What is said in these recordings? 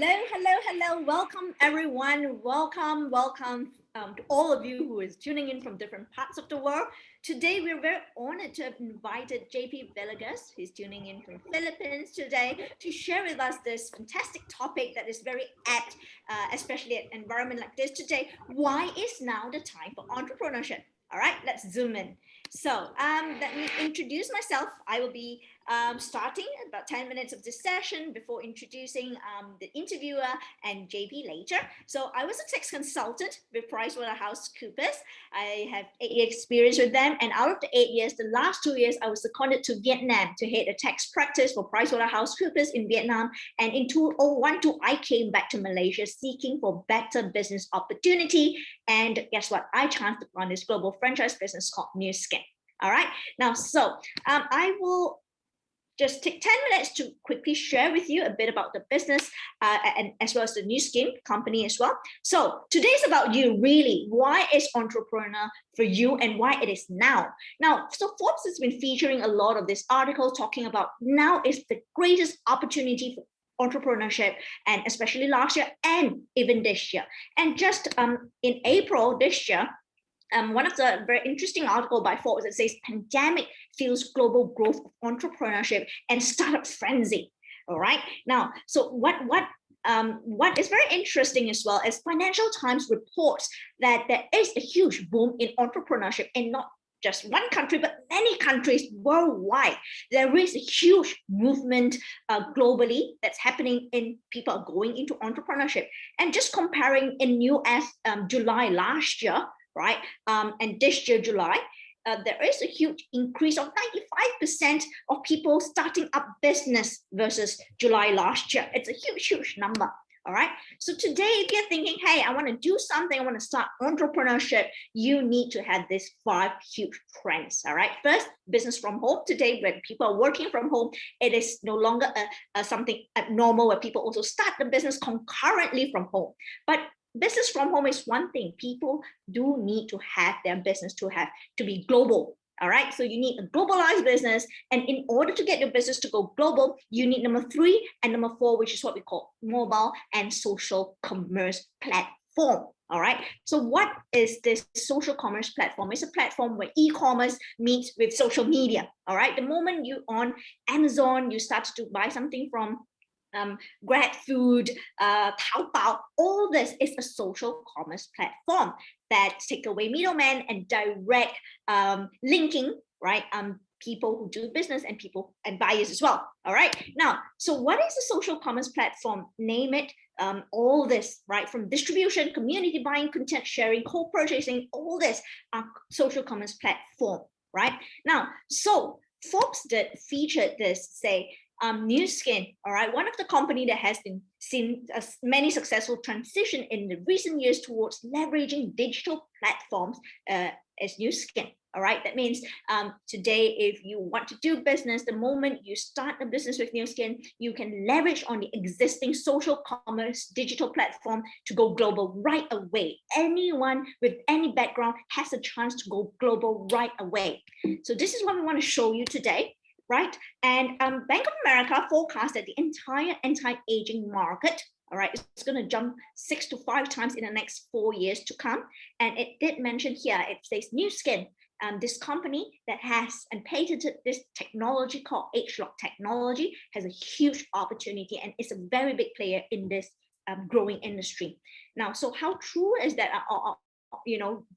Hello. Welcome, everyone. Welcome to all of you who is tuning in from different parts of the world. Today, we're very honored to have invited JP Villegas, who's tuning in from Philippines today, to share with us this fantastic topic that is very apt, especially at an environment like this today. Why is now the time for entrepreneurship? All right, let's zoom in. So let me introduce myself. I will be starting about 10 minutes of this session before introducing the interviewer and JP later. So I was a tax consultant with PricewaterhouseCoopers. I have 8 years experience with them. And out of the 8 years, the last 2 years, I was seconded to Vietnam to head a tax practice for PricewaterhouseCoopers in Vietnam. And in 2012, I came back to Malaysia seeking for better business opportunity. And guess what? I chanced upon this global franchise business called Nu Skin. All right. Now, so I will just take 10 minutes to quickly share with you a bit about the business and as well as the Nu Skin company as well. So today's about you, really. Why is entrepreneur for you and why it is now? Now, so Forbes has been featuring a lot of this article talking about now is the greatest opportunity for entrepreneurship, and especially last year and even this year. And just in April this year, one of the very interesting article by Forbes that says pandemic fuels global growth of entrepreneurship and startup frenzy. All right. Now, so what is very interesting as well is Financial Times reports that there is a huge boom in entrepreneurship in not just one country, but many countries worldwide. There is a huge movement globally that's happening in people are going into entrepreneurship. And just comparing in US July last year, right? And this year, July, there is a huge increase of 95% of people starting up business versus July last year. It's a huge number. All right. So today, if you're thinking, hey, I want to do something, I want to start entrepreneurship, you need to have these 5 huge trends. All right. First, business from home. Today, when people are working from home, it is no longer something abnormal where people also start the business concurrently from home. But business from home is one thing. People do need to have their business to be global. All right. So you need a globalized business. And in order to get your business to go global, you need number 3 and number 4, which is what we call mobile and social commerce platform. All right. So what is this social commerce platform? It's a platform where e-commerce meets with social media. All right. The moment you on Amazon, you start to buy something from Grab Food, Taobao, all this is a social commerce platform that take away middlemen and direct linking, right? People who do business and people and buyers as well. All right. Now, so what is a social commerce platform? Name it. All this, right? From distribution, community buying, content sharing, co-purchasing, all this are social commerce platform, right? Now, so Forbes did featured this, say, Nu Skin, all right, one of the company that has been seen many successful transition in the recent years towards leveraging digital platforms as Nu Skin. All right, that means today, if you want to do business, the moment you start a business with Nu Skin, you can leverage on the existing social commerce digital platform to go global right away. Anyone with any background has a chance to go global right away. So this is what we want to show you today. Right, and Bank of America forecasts that the entire anti-aging market, all right, it's going to jump 6 to 5 times in the next 4 years to come. And it did mention here, it says Nu Skin, this company that has and patented this technology called Age-Lock technology has a huge opportunity and is a very big player in this growing industry. Now, so how true is that?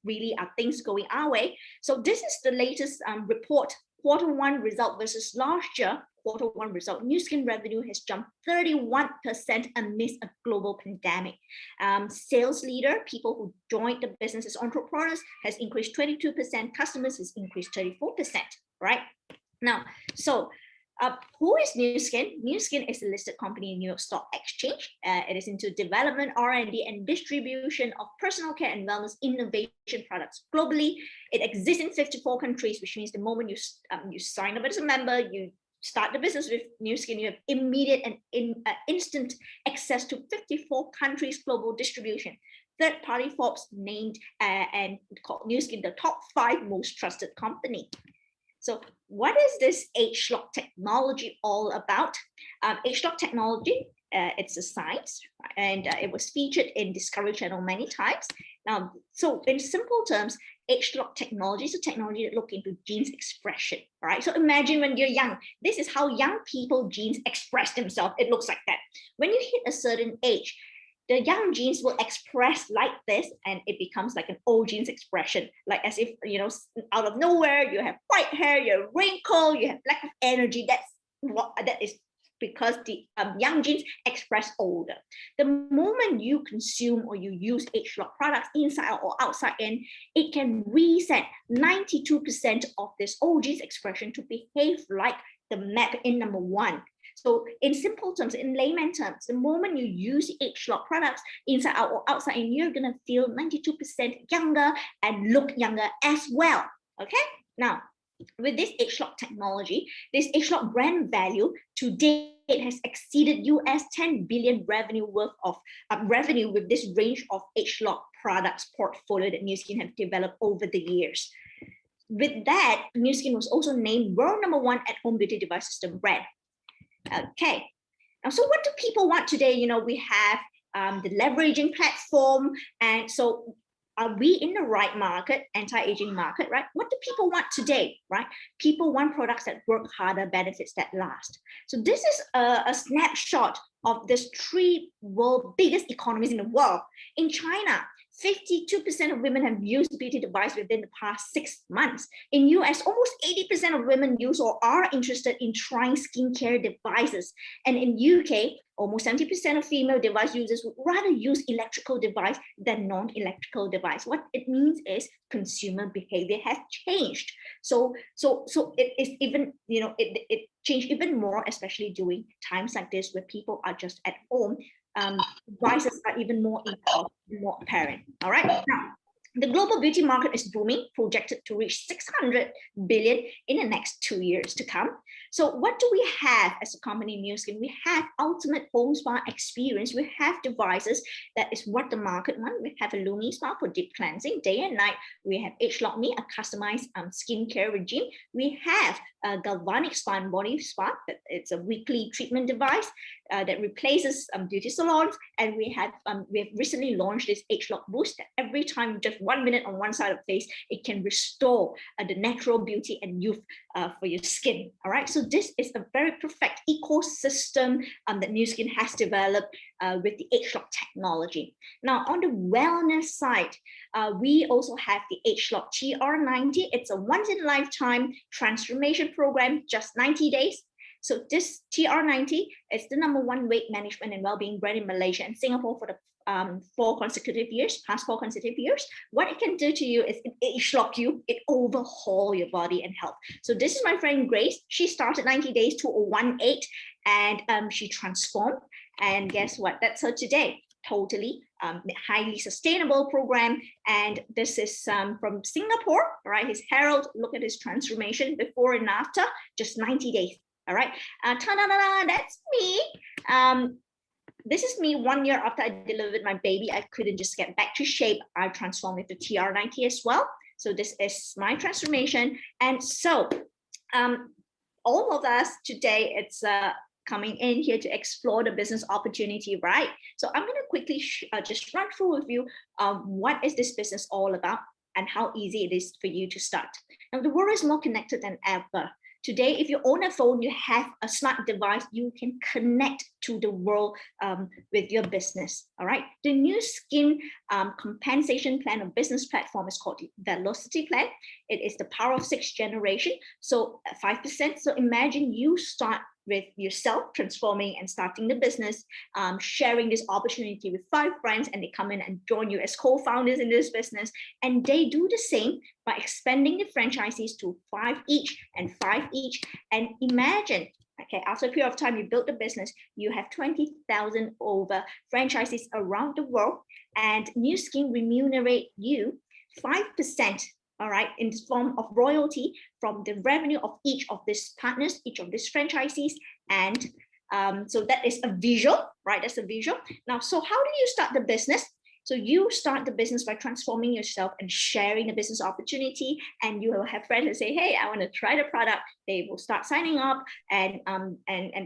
Really are things going our way? So this is the latest report. Q1 result versus last year, Q1 result, Nu Skin revenue has jumped 31% amidst a global pandemic. Sales leader, people who joined the business as entrepreneurs, has increased 22%. Customers has increased 34%, right? Now, so who is Nu Skin? Nu Skin is a listed company in New York Stock Exchange. It is into development, R&D, and distribution of personal care and wellness innovation products globally. It exists in 54 countries, which means the moment you sign up as a member, you start the business with Nu Skin, you have immediate and instant access to 54 countries global distribution. Third-party Forbes named and called Nu Skin the top 5 most trusted company. So what is this Age-Lock technology all about? Age-Lock technology it's a science, and it was featured in Discovery Channel many times. Now, so in simple terms, age-lock technology is a technology that look into genes expression. All right. So imagine when you're young, this is how young people genes express themselves. It looks like that. When you hit a certain age, the young genes will express like this, and it becomes like an old genes expression, like as if, you know, out of nowhere, you have white hair, you're wrinkled, you have lack of energy. That is because the young genes express older. The moment you consume or you use age-lock products inside or outside in, it can reset 92% of this old genes expression to behave like the map in number 1. So in simple terms, in layman terms, the moment you use age-lock products inside out or outside in, you're going to feel 92% younger and look younger as well. Okay? Now, with this age-lock technology, this age-lock brand value to date has exceeded US 10 billion revenue worth of revenue with this range of age-lock products portfolio that Nu Skin have developed over the years. With that, Nu Skin was also named world number 1 at home beauty device system brand. Okay, now so what do people want today? You know, we have the leveraging platform, and so are we in the right market, anti-aging market, right? What do people want today, right? People want products that work harder, benefits that last. So this is a snapshot of this 3 world biggest economies in the world. In China, 52% of women have used beauty device within the past 6 months. In US, almost 80% of women use or are interested in trying skincare devices. And in UK, almost 70% of female device users would rather use electrical device than non-electrical device. What it means is consumer behavior has changed. So it is even, you know, it changed even more, especially during times like this where people are just at home. Devices are even more important, more apparent. All right. Now, the global beauty market is booming, projected to reach 600 billion in the next 2 years to come. So what do we have as a company, Nu Skin? We have ultimate home spa experience. We have devices that is what the market wants. We have a Lumi Spa for deep cleansing day and night. We have Age-Lock Me, a customized skincare regime. We have a Galvanic Spa and Body Spa. It's a weekly treatment device that replaces beauty salons. And we have recently launched this Age-Lock Boost that every time, just 1 minute on one side of the face, it can restore the natural beauty and youth for your skin. All right. So this is a very perfect ecosystem that Nu Skin has developed with the age-lock technology. Now, on the wellness side, we also have the age-lock TR90. It's a once-in-a-lifetime transformation program, just 90 days. So this TR90 is the #1 weight management and well-being brand in Malaysia and Singapore for the past 4 consecutive years. What it can do to you is it age-lock you, it overhaul your body and health. So this is my friend Grace. She started 90 days 2018 and she transformed. And guess what? That's her today. Totally highly sustainable program. And this is from Singapore. All right, his Harold, look at his transformation before and after, just 90 days. All right, ta-da-da-da, that's me. This is me 1 year after I delivered my baby. I couldn't just get back to shape. I transformed into TR90 as well. So this is my transformation. And so all of us today, it's coming in here to explore the business opportunity, right? So I'm going to quickly just run through with you what is this business all about and how easy it is for you to start. Now, the world is more connected than ever. Today, if you own a phone, you have a smart device, you can connect to the world with your business, all right? The Nu Skin compensation plan or business platform is called the Velocity Plan. It is the power of 6th generation, so 5%. So imagine you start with yourself transforming and starting the business, sharing this opportunity with 5 friends, and they come in and join you as co-founders in this business. And they do the same by expanding the franchisees to 5 each and 5 each. And imagine, okay, after a period of time, you build the business, you have 20,000 over franchises around the world, and Nu Skin remunerate you 5%. All right, in the form of royalty from the revenue of each of these partners, each of these franchisees. And so that is a visual, right? That's a visual. Now, so how do you start the business? So you start the business by transforming yourself and sharing the business opportunity, and you will have friends that say, hey, I want to try the product. They will start signing up and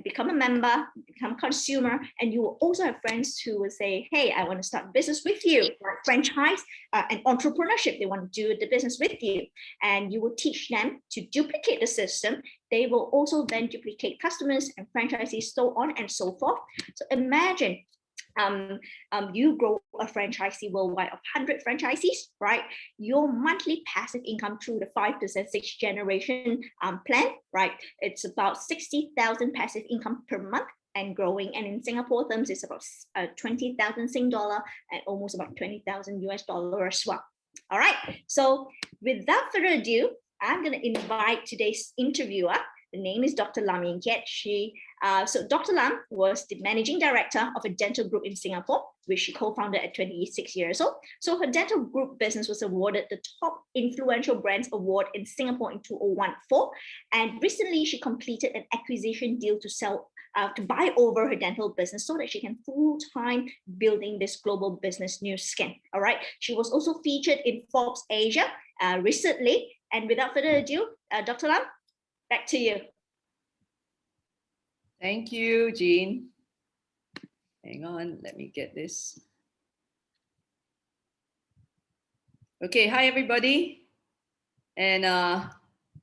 become a member, become a consumer. And you will also have friends who will say, hey, I want to start business with you, franchise and entrepreneurship. They want to do the business with you. And you will teach them to duplicate the system. They will also then duplicate customers and franchisees, so on and so forth. So imagine you grow a franchisee worldwide of 100 franchisees, right? Your monthly passive income through the 5 to 6 generation plan, right? It's about 60,000 passive income per month and growing. And in Singapore terms, it's about 20,000 Sing dollar and almost about 20,000 US dollar as well. All right. So without further ado, I'm going to invite today's interviewer. The name is Dr. Lam Yin Kiet. So Dr. Lam was the managing director of a dental group in Singapore, which she co-founded at 26 years old. So her dental group business was awarded the Top Influential Brands Award in Singapore in 2014. And recently she completed an acquisition deal to buy over her dental business so that she can full-time building this global business, Nu Skin. All right. She was also featured in Forbes Asia recently. And without further ado, Dr. Lam, back to you. Thank you, Jean. Hang on, let me get this. Okay, hi everybody, and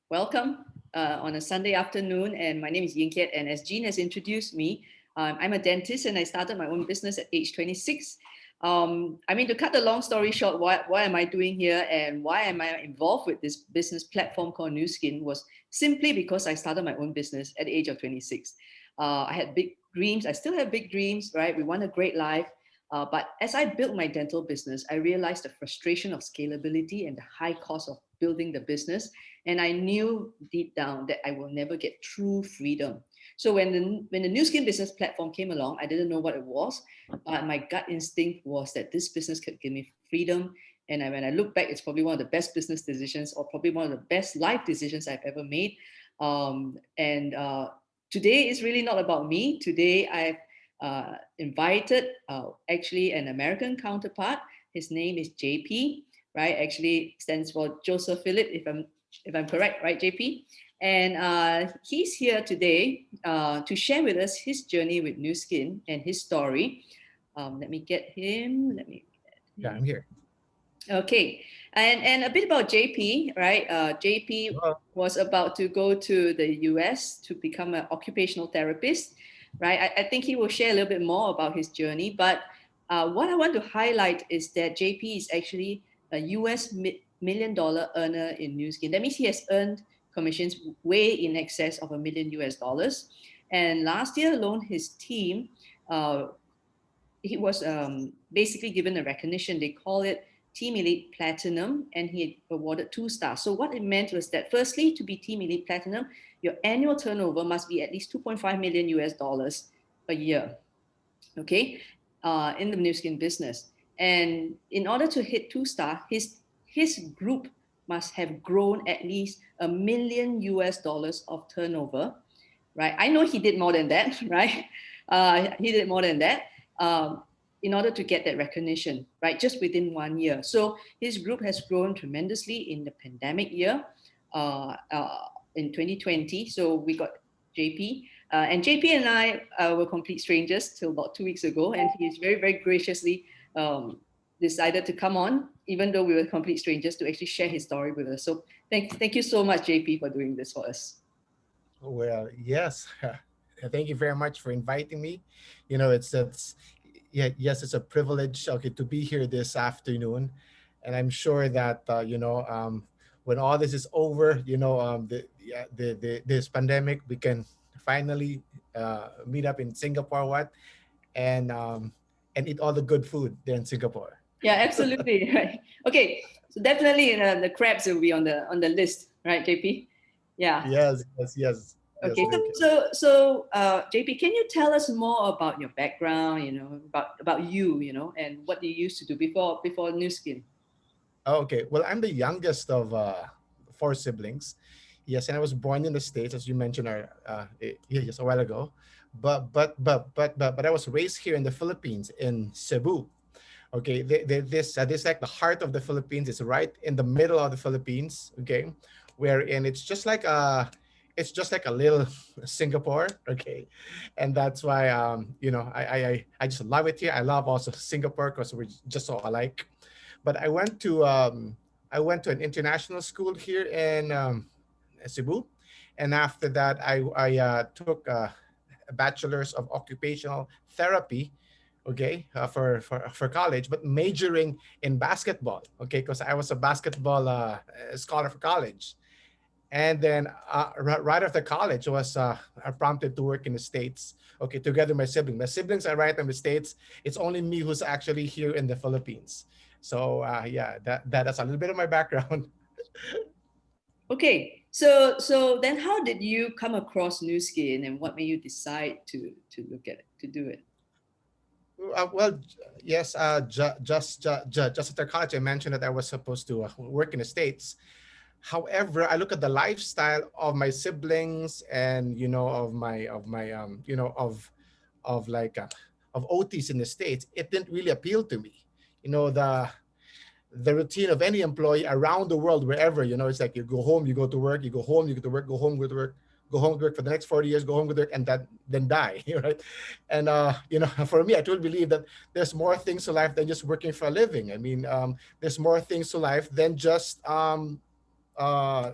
welcome on a Sunday afternoon. And my name is Yin Kiet, and as Jean has introduced me, I'm a dentist, and I started my own business at age 26. I mean, to cut the long story short, why am I doing here and why am I involved with this business platform called Nu Skin was simply because I started my own business at the age of 26. I had big dreams. I still have big dreams, right? We want a great life. But as I built my dental business, I realized the frustration of scalability and the high cost of building the business. And I knew deep down that I will never get true freedom. So when the Nu Skin business platform came along, I didn't know what it was. My gut instinct was that this business could give me freedom. And when I look back, it's probably one of the best business decisions, or probably one of the best life decisions I've ever made. Today is really not about me. Today I've invited actually an American counterpart. His name is JP, right? Actually stands for Joseph Philip, if I'm correct, right, JP? And he's here today to share with us his journey with Nu Skin and his story. Let me get him. Yeah, I'm here. Okay, and a bit about JP, right? JP was about to go to the US to become an occupational therapist, right? I think he will share a little bit more about his journey, but what I want to highlight is that JP is actually a US $1 million earner in Nu Skin. That means he has earned commissions way in excess of $1 million US. And last year alone, his team, he was basically given a recognition. They call it Team Elite Platinum, and he awarded 2 stars. So what it meant was that firstly, to be Team Elite Platinum, your annual turnover must be at least $2.5 million US a year, okay, in the Nu Skin business. And in order to hit 2-star, his group must have grown at least $1 million US of turnover, right? I know he did more than that, right? He did more than that. In order to get that recognition, right, just within 1 year. So his group has grown tremendously in the pandemic year, in 2020. So we got JP, and JP and I were complete strangers till about 2 weeks ago, and he is very, very graciously decided to come on, even though we were complete strangers, to actually share his story with us. So thank you so much, JP, for doing this for us. Well, yes. Thank you very much for inviting me. You know, yes, it's a privilege, okay, to be here this afternoon, and I'm sure that when all this is over, this pandemic, we can finally meet up in Singapore, and eat all the good food there in Singapore. Yeah, absolutely. Right. Okay, so definitely the crabs will be on the list, right, JP? Yeah. Yes. Okay, so JP, can you tell us more about your background? About you, and what you used to do before Nu Skin? Okay, well, I'm the youngest of 4 siblings. Yes, and I was born in the States, as you mentioned, just a while ago. But I was raised here in the Philippines, in Cebu. Okay, this like the heart of the Philippines. Is right in the middle of the Philippines. Okay, wherein it's just like a little Singapore. Okay, and that's why I just love it here. I love also Singapore because we're just so alike. But I went to an international school here in Cebu, and after that I took a bachelor's of occupational therapy, okay, for college, but majoring in basketball, okay, because I was a basketball scholar for college. And then right after college was prompted to work in the States, okay, together with my siblings. My siblings are right in the States. It's only me who's actually here in the Philippines. So yeah, that's a little bit of my background. Okay, so then how did you come across Nu Skin, and what made you decide to look at it, to do it? Well, yes, just after college, I mentioned that I was supposed to work in the States. However, I look at the lifestyle of my siblings and of like of OTs in the States. It didn't really appeal to me. You know, the routine of any employee around the world, wherever, it's like you go home, you go to work, you go home, you go to work, go home, go to work, go home to work for the next 40 years, go home to work, and then die, right? And for me, I truly believe that there's more things to life than just working for a living. I mean, there's more things to life than just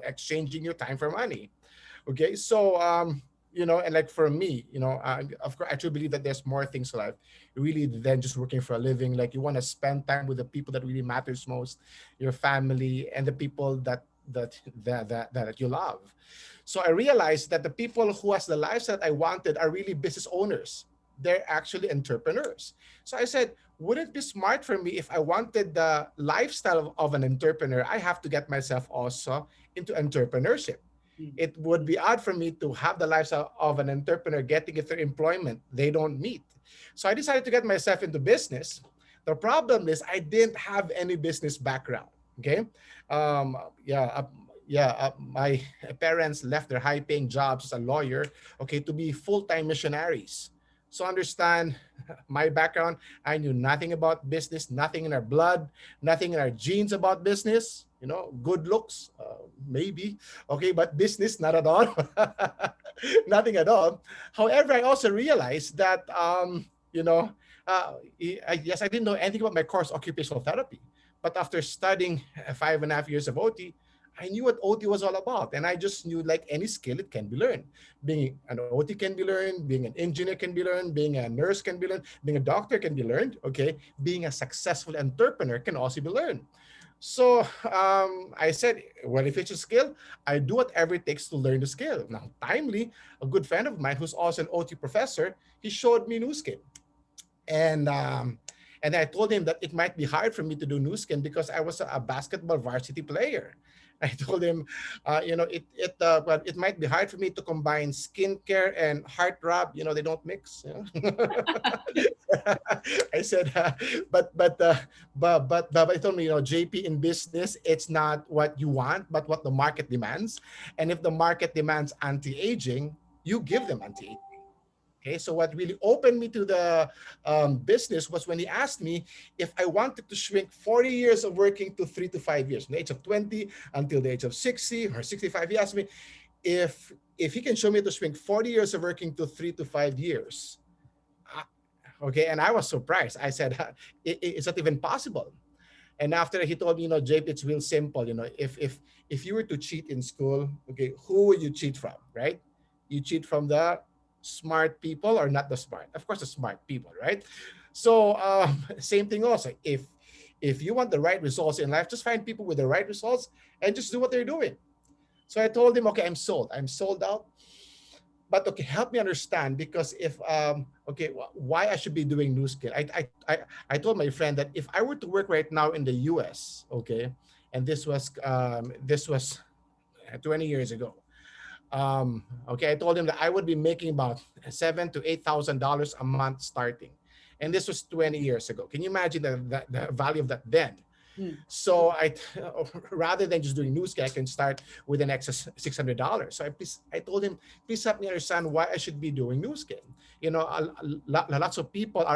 exchanging your time for money. Okay, so and like for me, of course, I truly believe that there's more things to life, really, than just working for a living. Like you want to spend time with the people that really matters most, your family, and the people that you love. So I realized that the people who has the lifestyle that I wanted are really business owners. They're actually entrepreneurs. So I said, wouldn't it be smart for me if I wanted the lifestyle of an entrepreneur? I have to get myself also into entrepreneurship. It would be odd for me to have the lifestyle of an entrepreneur getting it through employment they don't meet. So I decided to get myself into business. The problem is I didn't have any business background. Okay, um, yeah, uh, my parents left their high-paying jobs as a lawyer, okay, to be full-time missionaries. So understand my background. I knew nothing about business, nothing in our blood, nothing in our genes about business. Good looks, maybe, okay, but business, not at all. Nothing at all. However, I also realized that, yes, I didn't know anything about my course, occupational therapy. But after studying 5.5 years of OT, I knew what OT was all about. And I just knew, like any skill, it can be learned. Being an OT can be learned, being an engineer can be learned, being a nurse can be learned, being a doctor can be learned, okay? Being a successful entrepreneur can also be learned. So I said, well, if it's a skill, I do whatever it takes to learn the skill. Now, timely, a good friend of mine who's also an OT professor, he showed me Nu Skin. And I told him that it might be hard for me to do Nu Skin because I was a basketball varsity player. I told him, well, it might be hard for me to combine skincare and heart rub. They don't mix. I said, but I told me, JP, in business, it's not what you want, but what the market demands. And if the market demands anti-aging, you give them anti-aging. Okay, so what really opened me to the business was when he asked me if I wanted to shrink 40 years of working to 3 to 5 years, from the age of 20 until the age of 60 or 65. He asked me if he can show me to shrink 40 years of working to 3 to 5 years. Okay, and I was surprised. I said, it's not even possible. And after he told me, JP, it's real simple. If you were to cheat in school, okay, who would you cheat from, right? You cheat from the smart people or not the smart? Of course, the smart people, right? So same thing also. If you want the right results in life, just find people with the right results and just do what they're doing. So I told him, okay, I'm sold. I'm sold out. But okay, help me understand, because if okay, why I should be doing Nu Skin? I told my friend that if I were to work right now in the U.S., okay, and this was 20 years ago. Okay, I told him that I would be making about $7,000 to $8,000 a month starting, and this was 20 years ago. Can you imagine the value of that then? So rather than just doing Nu Skin, I can start with an excess $600. So I told him, please help me understand why I should be doing Nu Skin. Lots of people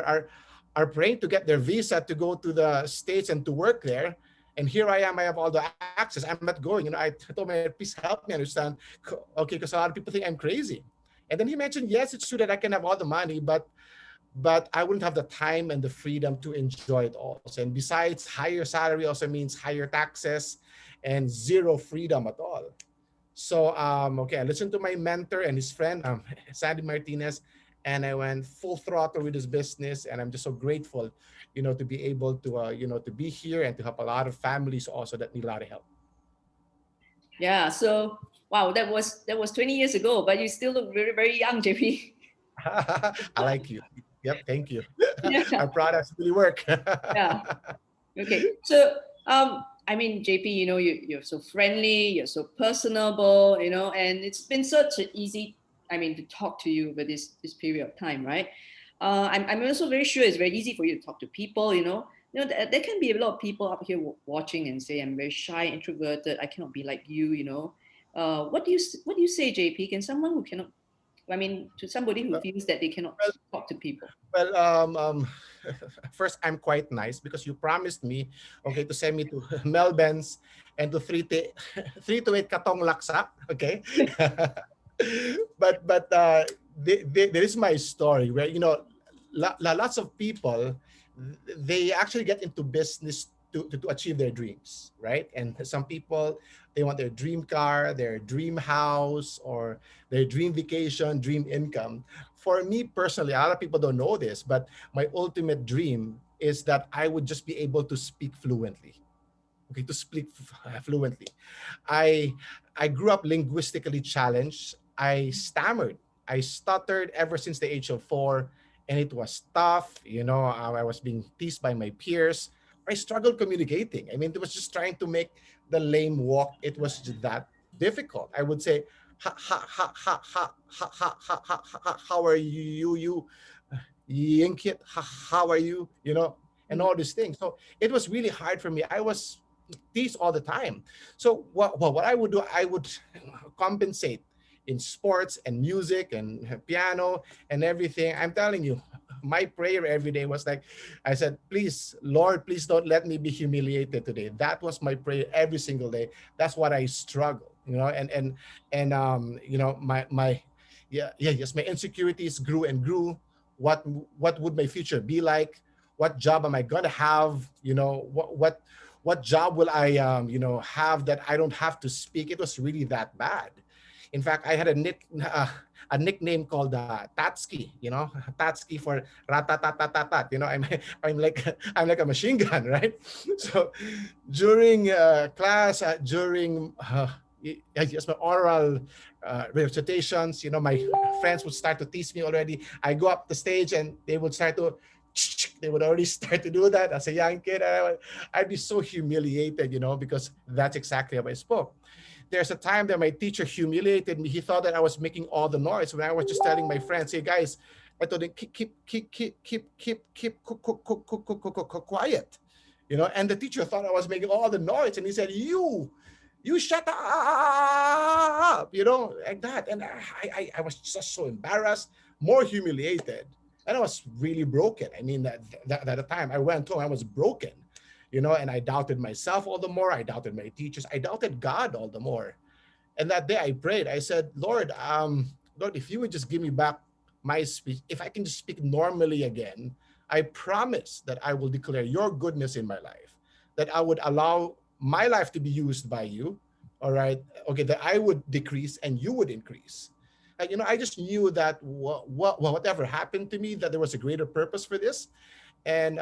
are praying to get their visa to go to the States and to work there. And here I am, I have all the access. I'm not going. I told my, please help me understand. Okay, because a lot of people think I'm crazy. And then he mentioned, yes, it's true that I can have all the money, but I wouldn't have the time and the freedom to enjoy it also. And besides, higher salary also means higher taxes and zero freedom at all. So, okay, I listened to my mentor and his friend, Sandy Martinez, and I went full throttle with his business. And I'm just so grateful, to be able to, to be here and to help a lot of families also that need a lot of help. Yeah. So wow, that was 20 years ago, but you still look very, very young, JP. I like you. Yep, thank you. Yeah. Our products really work. Yeah. Okay. So I mean, JP, you're so friendly, you're so personable, and it's been such an easy, I mean, to talk to you over this period of time, right? I'm also very sure it's very easy for you to talk to people, there can be a lot of people up here watching and say, I'm very shy, introverted, I cannot be like you. What do you say, JP? Can someone who cannot, I mean, to somebody who feels that they cannot Well, talk to people? Well, first, I'm quite nice because you promised me, okay, to send me to Melbourne's and to 3 to 8 Katong Laksa, okay. but there is my story where lots of people, they actually get into business to achieve their dreams, right? And some people, they want their dream car, their dream house, or their dream vacation, dream income. For me personally, a lot of people don't know this, but my ultimate dream is that I would just be able to speak fluently. Okay, to speak fluently. I I grew up linguistically challenged. I stammered. I stuttered ever since the age of 4, and it was tough. I was being teased by my peers. I struggled communicating. I mean, it was just trying to make the lame walk. It was just that difficult. I would say, ha ha ha ha ha ha ha ha ha ha. How are you? Yinkit, how are you? And all these things. So it was really hard for me. I was teased all the time. So what I would do, I would compensate in sports and music and piano and everything. I'm telling you, my prayer every day was like, I said, please, Lord, please don't let me be humiliated today. That was my prayer every single day. That's what I struggle, my yes, my insecurities grew and grew. What would my future be like? What job am I gonna have? What job will I have that I don't have to speak? It was really that bad. In fact, I had a nickname called Tatski, Tatski for ratatatatat. I'm like a machine gun, right? So during class, during yes, my oral recitations, my friends would start to tease me already. I go up the stage and they would start to they would already start to do that as a young kid. I'd be so humiliated, because that's exactly how I spoke. There's a time that my teacher humiliated me. He thought that I was making all the noise when I was just telling my friends, "Hey guys, I told them keep quiet," And the teacher thought I was making all the noise, and he said, "You shut up," like that. And I was just so embarrassed, more humiliated. And I was really broken. I mean, that at the time I went home, I was broken, and I doubted myself all the more. I doubted my teachers. I doubted God all the more. And that day I prayed. I said, Lord, if you would just give me back my speech, if I can just speak normally again, I promise that I will declare your goodness in my life, that I would allow my life to be used by you. All right. Okay. That I would decrease and you would increase. And, I just knew that whatever happened to me, that there was a greater purpose for this. And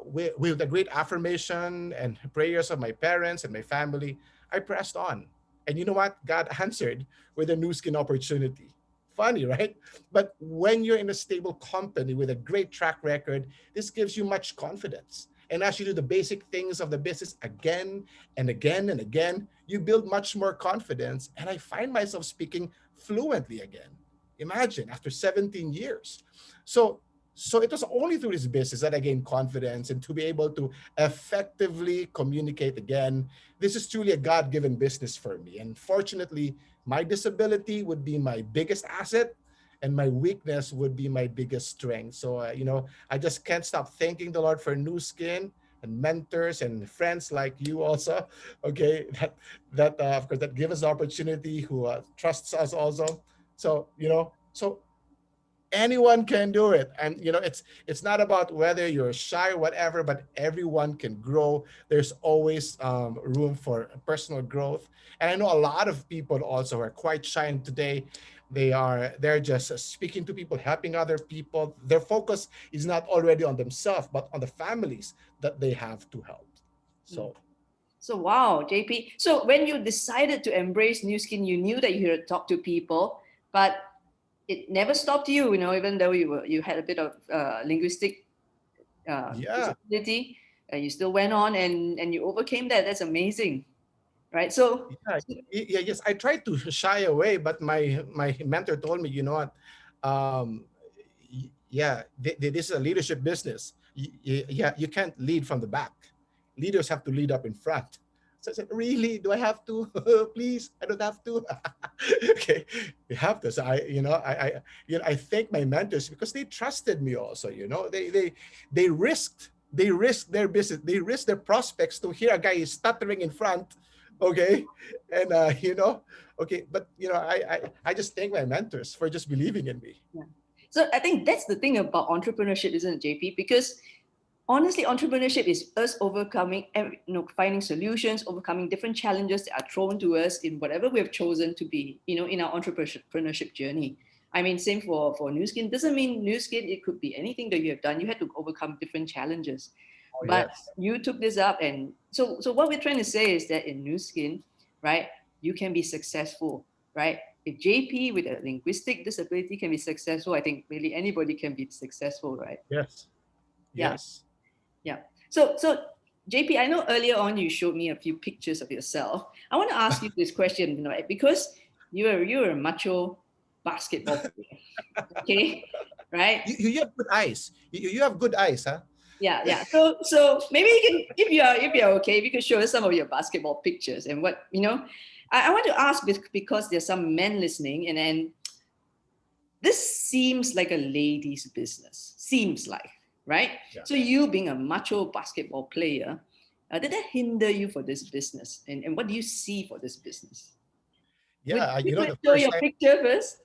with the great affirmation and prayers of my parents and my family, I pressed on. And you know what? God answered with a new skin opportunity. Funny, right? But when you're in a stable company with a great track record, this gives you much confidence. And as you do the basic things of the business again and again and again, you build much more confidence. And I find myself speaking fluently again. Imagine, after 17 years. So it was only through this business that I gained confidence and to be able to effectively communicate again. This is truly a God-given business for me. And fortunately, my disability would be my biggest asset. and my weakness would be my biggest strength. So, I just can't stop thanking the Lord for new skin and mentors and friends like you also. Okay, that of course that give us the opportunity, who trusts us also. So, so anyone can do it, and it's not about whether you're shy or whatever, but everyone can grow. There's always room for personal growth. And I know a lot of people also are quite shy, and today they're just speaking to people, helping other people. Their focus is not already on themselves, but on the families that they have to help. So So wow, JP. So when you decided to embrace new skin, you knew that you had to talk to people, but it never stopped you. Even though you had a bit of linguistic yeah. disability, you still went on and you overcame that. That's amazing, right? So Yeah, yes. I tried to shy away, but my mentor told me, um, yeah, this is a leadership business. Yeah, you can't lead from the back. Leaders have to lead up in front. So I said, really? Do I have to? Please, I don't have to. Okay, you have to. So I thank my mentors because they trusted me also. They risked their business. They risked their prospects to hear a guy is stuttering in front. Okay, and okay, but I just thank my mentors for just believing in me. yeah. So I think that's the thing about entrepreneurship, isn't it, JP? Because honestly, entrepreneurship is us overcoming, finding solutions, overcoming different challenges that are thrown to us in whatever we have chosen to be, in our entrepreneurship journey. I mean, same for New Skin. Doesn't mean New Skin, it could be anything that you have done. You had to overcome different challenges. Oh But yes. you took this up, and so what we're trying to say is that in New Skin, right, you can be successful, right? If JP with a linguistic disability can be successful, I think really anybody can be successful, right? Yes. Yeah. Yes. Yeah. So JP, I know earlier on you showed me a few pictures of yourself. I want to ask you this question, right? Because you're a macho basketball player, okay? Right? You have good eyes. You have good eyes, huh? Yeah, yeah. So maybe you can, if you're okay, if you could show us some of your basketball pictures and what I want to ask because there's some men listening, and then this seems like a lady's business. Seems like, right? Yeah. So you being a macho basketball player, did that hinder you for this business? And what do you see for this business? Would Yeah, you could the show first your time. picture first?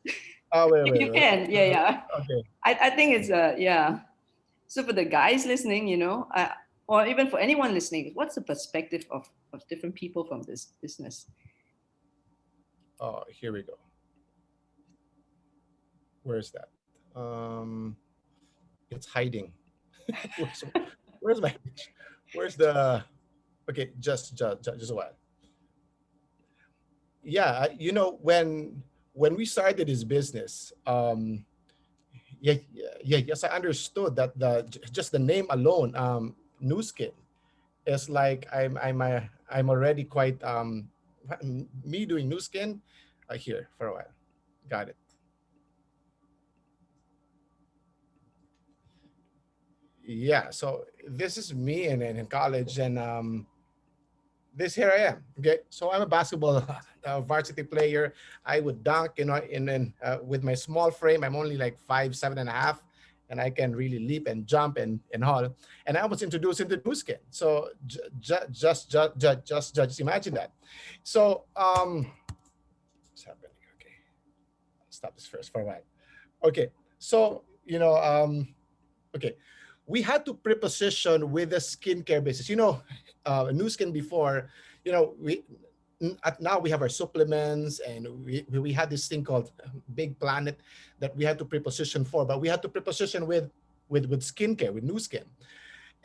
Oh, If you wait. can, yeah, yeah. Okay. I think it's yeah. So for the guys listening, or even for anyone listening, what's the perspective of different people from this business? Oh, here we go. Where's that? It's hiding. where's, where's my where's the okay, just a while. Yeah, when we started this business, yes, I understood that just the name alone, new skin, is like I'm already quite me doing new skin here for a while. Got it. Yeah, so this is me in college, and this here I am. Okay, so I'm a basketball varsity player. I would dunk, with my small frame. I'm only like 5'7.5", and I can really leap and jump and all. And I was introduced into new skin. So just imagine that. So what's happening? Okay, stop this first for a while. Okay, so okay, we had to preposition with the skincare business. New skin before, we now we have our supplements, and we had this thing called Big Planet that we had to preposition for, but we had to preposition with skincare, with new skin.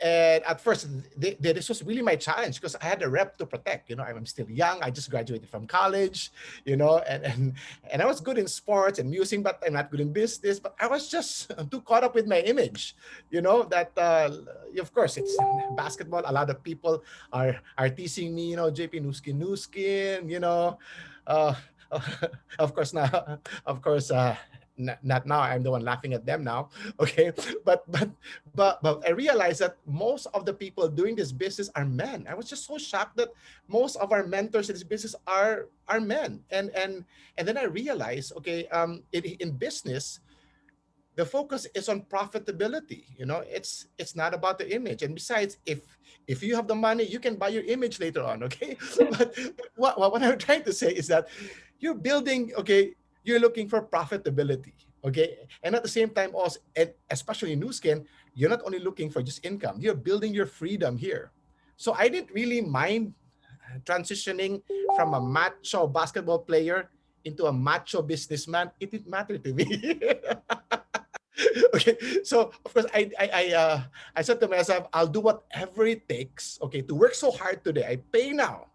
And at first, this was really my challenge because I had a rep to protect. I'm still young. I just graduated from college, and I was good in sports and music, but I'm not good in business. But I was just too caught up with my image, that of course it's basketball. A lot of people are teasing me, JP new skin, uh, of course now, of course. not now. I'm the one laughing at them now. Okay, but I realized that most of the people doing this business are men. I was just so shocked that most of our mentors in this business are men. And then I realized, okay, in business, the focus is on profitability. It's not about the image. And besides, if you have the money, you can buy your image later on. Okay, but what I'm trying to say is that you're building. Okay, you're looking for profitability. Okay, and at the same time, also, and especially in Nu Skin, you're not only looking for just income. You're building your freedom here. So I didn't really mind transitioning from a macho basketball player into a macho businessman. It didn't matter to me. Okay, so of course I said to myself, I'll do whatever it takes, okay, to work so hard today. I pay now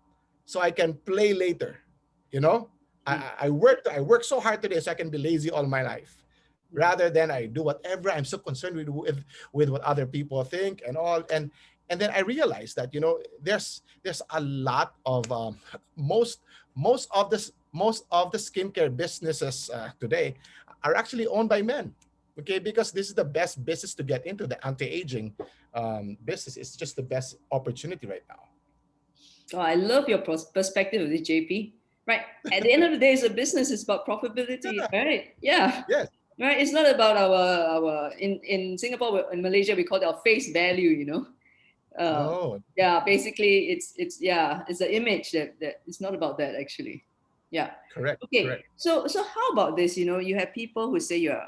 so I can play later. You know, I work so hard today so I can be lazy all my life, rather than I do whatever. I'm so concerned with what other people think and all. And then I realized that, there's a lot of most of the skincare businesses today are actually owned by men. Okay, because this is the best business to get into. The anti-aging business is just the best opportunity right now. Oh, I love your perspective of this, JP. Right. At the end of the day, it's a business. It's about profitability, Yeah. right? Yeah. Yes. Right. It's not about our in Singapore, in Malaysia, we call it our face value. Oh, Yeah. Basically, it's the image that it's not about that actually. Yeah. correct. Okay. Correct. So how about this? You have people who say you're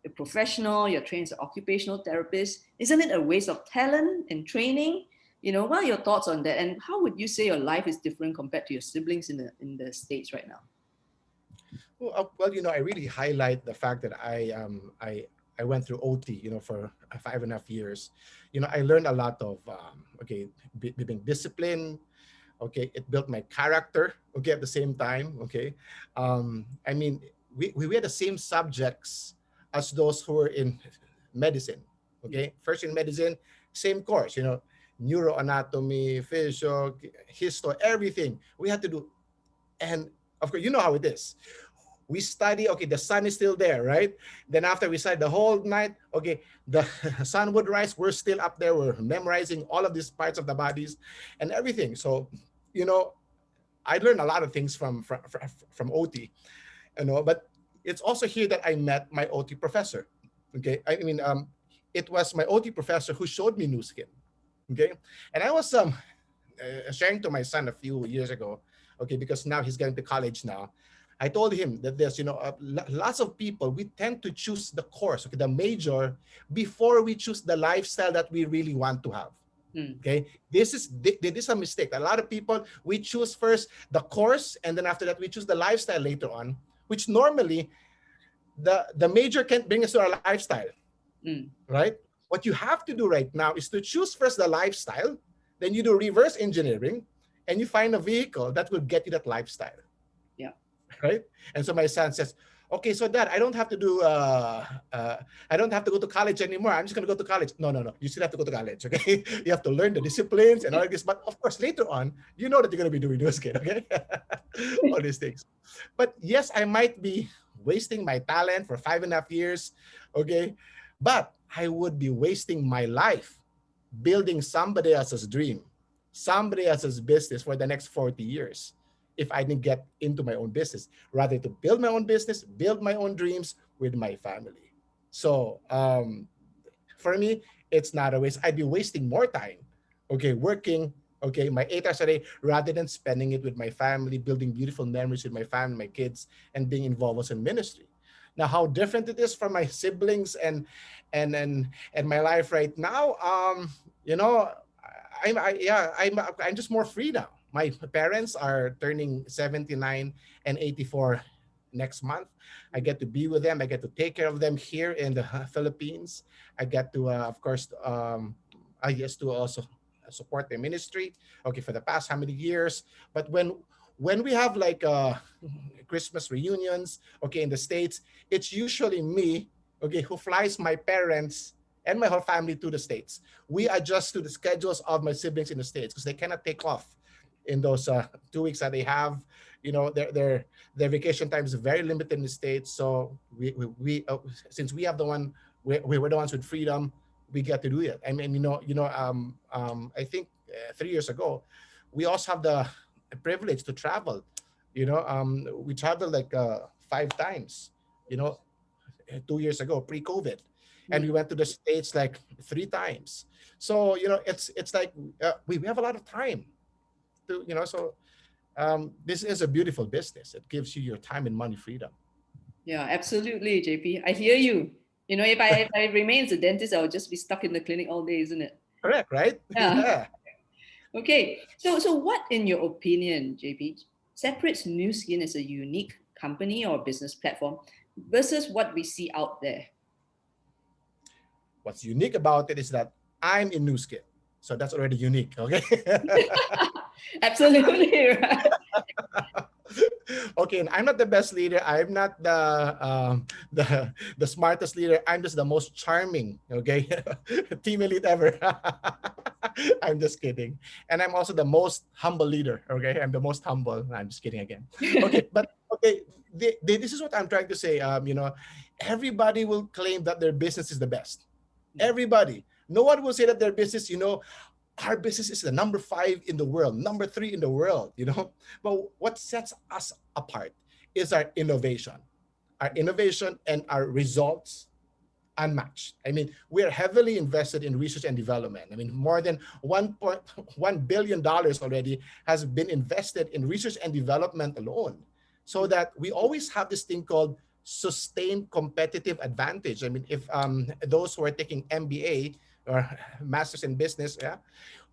a professional, you're trained as an occupational therapist. Isn't it a waste of talent and training? What are your thoughts on that? And how would you say your life is different compared to your siblings in the States right now? Well, I really highlight the fact that I went through OT, for 5.5 years. I learned a lot of being disciplined. Okay, it built my character. Okay, at the same time. Okay, I mean, we had the same subjects as those who were in medicine. Okay, first in medicine, same course. Neuroanatomy, physio, histo, everything we had to do. And of course, you know how it is. We study, okay, the sun is still there, right? Then after we study the whole night, okay, the sun would rise, we're still up there, we're memorizing all of these parts of the bodies and everything. So, I learned a lot of things from OT, but it's also here that I met my OT professor. Okay, it was my OT professor who showed me Nu Skin. Okay, and I was sharing to my son a few years ago. Okay, because now he's going to college now. I told him that there's, lots of people, we tend to choose the course, okay, the major, before we choose the lifestyle that we really want to have. Okay, this is a mistake. A lot of people, we choose first the course, and then after that we choose the lifestyle later on, which normally the major can't bring us to our lifestyle. Right? What you have to do right now is to choose first the lifestyle, then you do reverse engineering, and you find a vehicle that will get you that lifestyle. Yeah. Right? And so my son says, okay, so Dad, I don't have to go to college anymore. I'm just going to go to college. No. You still have to go to college, okay? You have to learn the disciplines and all this. But of course, later on, you know that you're going to be doing this, kid, okay? All these things. But yes, I might be wasting my talent for 5.5 years, okay? But I would be wasting my life building somebody else's dream, somebody else's business for the next 40 years. If I didn't get into my own business, rather to build my own business, build my own dreams with my family. So for me, it's not a waste. I'd be wasting more time, okay, working, okay, my 8 hours a day, rather than spending it with my family, building beautiful memories with my family, my kids, and being involved also in ministry. Now, how different it is from my siblings and my life right now, I'm just more free now. My parents are turning 79 and 84 next month. I get to be with them. I get to take care of them here in the Philippines. I get to, of course, I guess to also support their ministry. Okay, for the past how many years? But when we have like Christmas reunions, okay, in the States, it's usually me, okay, who flies my parents and my whole family to the States. We adjust to the schedules of my siblings in the States because they cannot take off in those 2 weeks that they have their vacation time is very limited in the States. So we since we have the one, we were the ones with freedom, we get to do it. I mean, I think 3 years ago, we also have the privilege to travel. We traveled like 5 times. You know, 2 years ago, pre-COVID, and we went to the States like 3 times. So it's like we have a lot of time to so this is a beautiful business. It gives you your time and money freedom. Yeah, absolutely, JP. I hear you. If I remain as a dentist, I'll just be stuck in the clinic all day, isn't it? Correct, right? Yeah. Yeah. Okay. So what, in your opinion, JP, separates Nu Skin as a unique company or business platform versus what we see out there? What's unique about it is that I'm in Nu Skin, so that's already unique. Okay. Absolutely right. Okay, and I'm not the best leader. I'm not the smartest leader. I'm just the most charming, okay, team elite ever. I'm just kidding. And I'm also the most humble leader. Okay, I'm the most humble. I'm just kidding again. Okay, but okay, this is what I'm trying to say. Everybody will claim that their business is the best. Everybody. No one will say that their business, our business is the number 5 in the world, number 3 in the world, But what sets us apart is our innovation and our results unmatched. I mean, we are heavily invested in research and development. I mean, more than $1.1 billion already has been invested in research and development alone, so that we always have this thing called sustained competitive advantage. I mean, if those who are taking MBA or Masters in Business, yeah,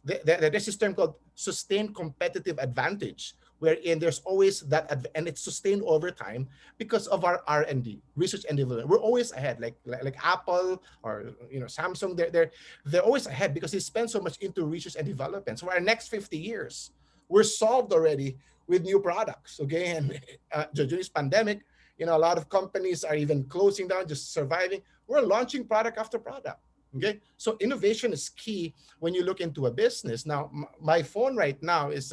there's this term called sustained competitive advantage, wherein there's always that, and it's sustained over time because of our R&D, research and development. We're always ahead, like Apple or Samsung. They're always ahead because they spend so much into research and development. So for our next 50 years, we're solved already with new products. Okay, and during this pandemic, a lot of companies are even closing down, just surviving. We're launching product after product. Okay, so innovation is key when you look into a business. Now, my phone right now is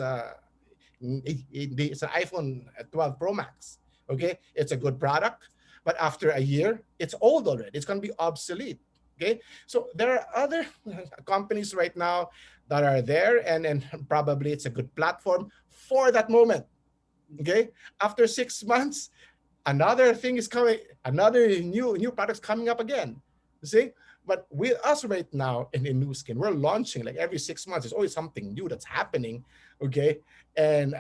it's an iPhone 12 Pro Max. Okay, it's a good product, but after a year, it's old already. It's going to be obsolete. Okay, so there are other companies right now that are there, and probably it's a good platform for that moment. Okay, after 6 months, another thing is coming, another new products coming up again. You see? But with us right now in Nu Skin, we're launching like every 6 months. There's always something new that's happening, okay? And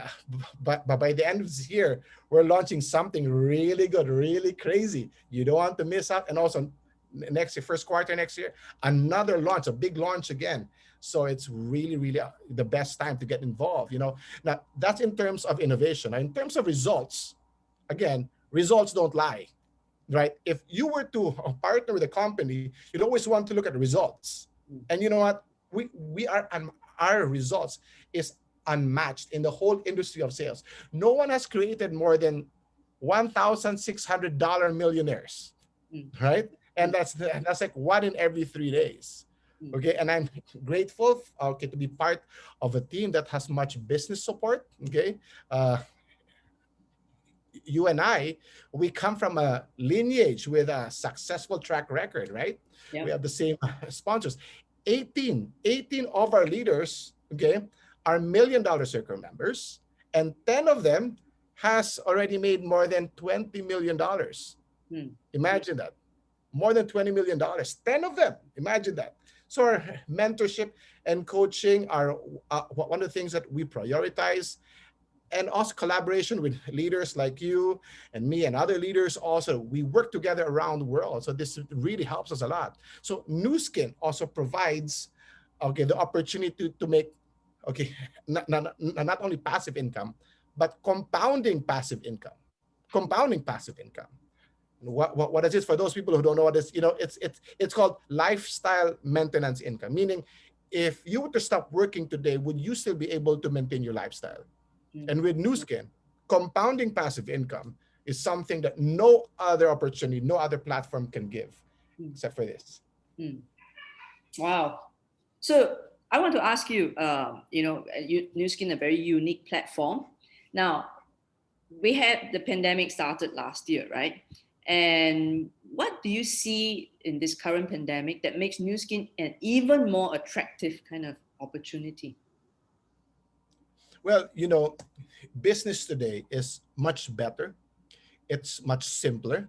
but by the end of this year, we're launching something really good, really crazy. You don't want to miss out. And also next year, first quarter next year, another launch, a big launch again. So it's really, really the best time to get involved. Now that's in terms of innovation. Now, in terms of results, again, results don't lie. Right? If you were to partner with a company, you'd always want to look at the results. And you know what? Our results is unmatched in the whole industry of sales. No one has created more than $1,600 millionaires, right? And that's like 1 in every 3 days. Okay, and I'm grateful to be part of a team that has much business support. Okay. You and I, we come from a lineage with a successful track record, right? Yeah. We have the same sponsors. 18 of our leaders, okay, are $1 Million Circle members, and 10 of them has already made more than $20 million. Imagine that. More than $20 million. 10 of them. Imagine that. So our mentorship and coaching are one of the things that we prioritize. And also collaboration with leaders like you and me and other leaders also. We work together around the world. So this really helps us a lot. So Nu Skin also provides, okay, the opportunity to make, okay, not only passive income, but compounding passive income. Compounding passive income. What is it for those people who don't know what it is? It's called lifestyle maintenance income. Meaning, if you were to stop working today, would you still be able to maintain your lifestyle? And with Nu Skin, compounding passive income is something that no other opportunity, no other platform can give, except for this. Wow. So I want to ask you, Nu Skin, a very unique platform. Now, we had the pandemic started last year, right? And what do you see in this current pandemic that makes Nu Skin an even more attractive kind of opportunity? Well, business today is much better. It's much simpler.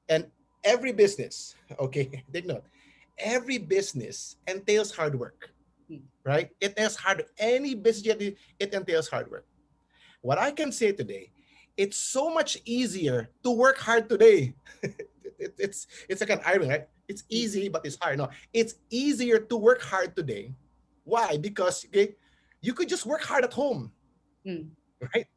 And every business, okay, take note, every business entails hard work, Mm. right? It entails hard. Any business, it entails hard work. What I can say today, it's so much easier to work hard today. It's like an irony, right? It's easy, but it's hard. No, it's easier to work hard today. Why? Because okay, you could just work hard at home, Mm. right?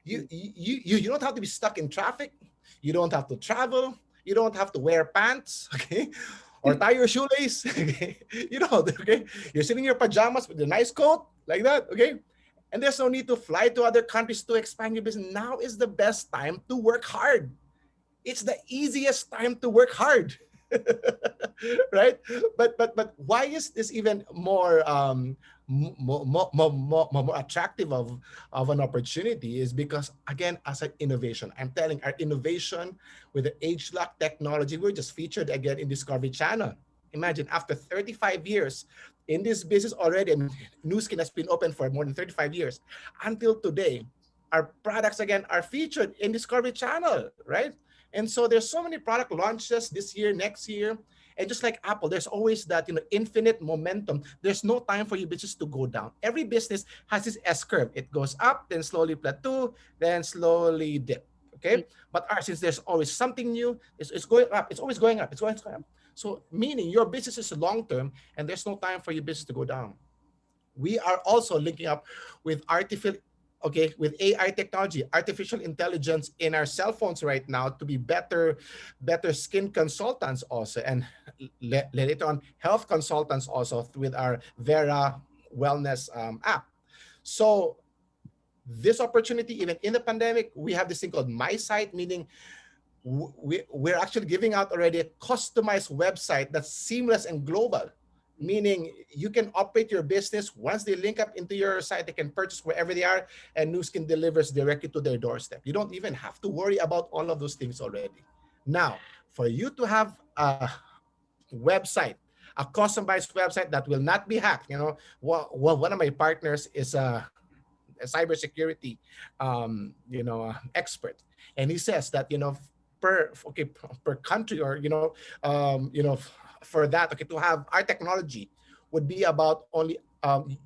You don't have to be stuck in traffic. You don't have to travel. You don't have to wear pants, okay, or tie your shoelace. Okay, okay. You're sitting in your pajamas with a nice coat like that, okay. And there's no need to fly to other countries to expand your business. Now is the best time to work hard. It's the easiest time to work hard. Right? But why is this even more more attractive of an opportunity is because again, as an innovation, I'm telling our innovation with the age lock technology, we're just featured again in Discovery Channel. Imagine after 35 years in this business already, I mean, Nu Skin has been open for more than 35 years. Until today, our products again are featured in Discovery Channel, right? And so there's so many product launches this year, next year. And just like Apple, there's always that infinite momentum. There's no time for your business to go down. Every business has this S curve. It goes up, then slowly plateau, then slowly dip. Okay, but ours, since there's always something new, it's going up. It's always going up. It's going up. So meaning your business is long term, and there's no time for your business to go down. We are also linking up with with AI technology, artificial intelligence in our cell phones right now to be better skin consultants also, and later on health consultants also with our Vera wellness app. So this opportunity, even in the pandemic, we have this thing called My Site, meaning we're actually giving out already a customized website that's seamless and global, meaning you can operate your business. Once they link up into your site, they can purchase wherever they are, and Nu Skin delivers directly to their doorstep. You don't even have to worry about all of those things already. Now, for you to have a website, a customized website that will not be hacked, one of my partners is a cybersecurity expert, and he says that per country, or for that, okay, to have our technology would be about only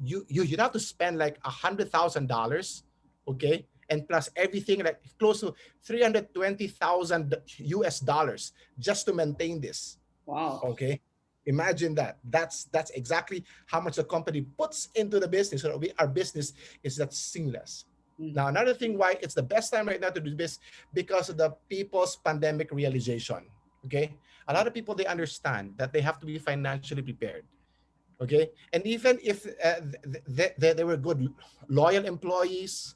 you'd have to spend like $100,000, okay, and plus everything, like close to 320,000 US dollars just to maintain this. Wow. Okay, imagine that. That's exactly how much the company puts into the business. So our business is that seamless. Now, another thing why it's the best time right now to do this, because of the people's pandemic realization. Okay, a lot of people, they understand that they have to be financially prepared. Okay, and even if they were good, loyal employees,